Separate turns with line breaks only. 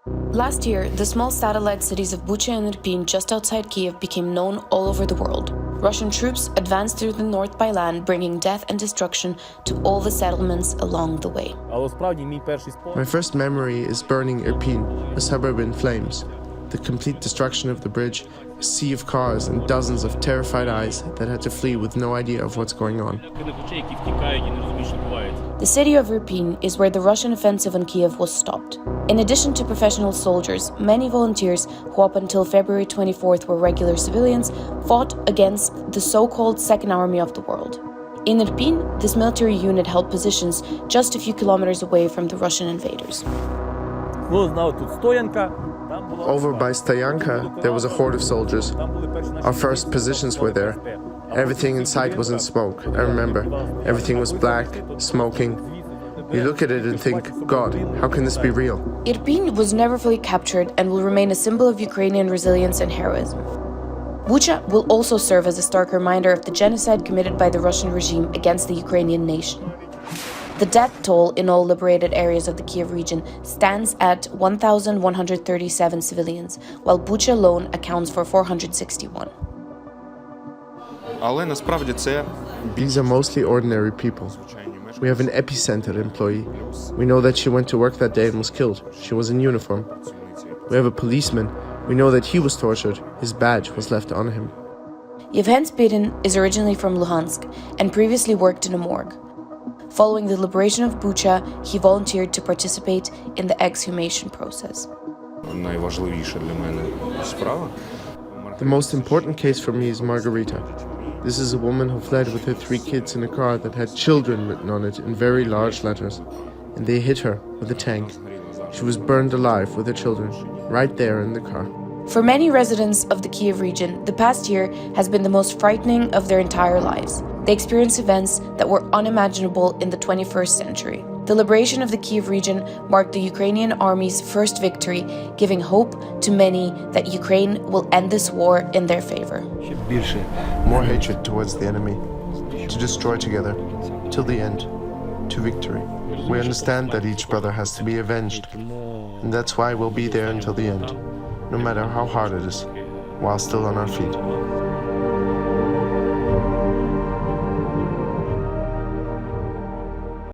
Last year, the small satellite cities of Bucha and Irpin just outside Kiev became known all over the world. Russian troops advanced through the north by land, bringing death and destruction to all the settlements along the way.
My first memory is burning Irpin, a suburb in flames. The complete destruction of the bridge, a sea of cars and dozens of terrified eyes that had to flee with no idea of what's going on.
The city of Irpin is where the Russian offensive on Kiev was stopped. In addition to professional soldiers, many volunteers who up until February 24th were regular civilians fought against the so-called Second Army of the World. In Irpin, this military unit held positions just a few kilometers away from the Russian invaders.
Over by Stoyanka, there was a horde of soldiers. Our first positions were there. Everything in sight was in smoke, I remember. Everything was black, smoking. You look at it and think, God, how can this be real?
Irpin was never fully captured and will remain a symbol of Ukrainian resilience and heroism. Bucha will also serve as a stark reminder of the genocide committed by the Russian regime against the Ukrainian nation. The death toll in all liberated areas of the Kiev region stands at 1,137 civilians, while Bucha alone accounts for 461.
These are mostly ordinary people. We have an epicenter employee. We know that she went to work that day and was killed. She was in uniform. We have a policeman. We know that he was tortured. His badge was left on him.
Yevhen Spirin is originally from Luhansk and previously worked in a morgue. Following the liberation of Bucha, he volunteered to participate in the exhumation process.
The most important case for me is Margarita. This is a woman who fled with her 3 kids in a car that had children written on it in very large letters, and they hit her with a tank. She was burned alive with her children, right there in the car.
For many residents of the Kiev region, the past year has been the most frightening of their entire lives. They experienced events that were unimaginable in the 21st century. The liberation of the Kiev region marked the Ukrainian army's first victory, giving hope to many that Ukraine will end this war in their favor.
More hatred towards the enemy, to destroy together, till the end, to victory. We understand that each brother has to be avenged, and that's why we'll be there until the end, no matter how hard it is, while still on our feet.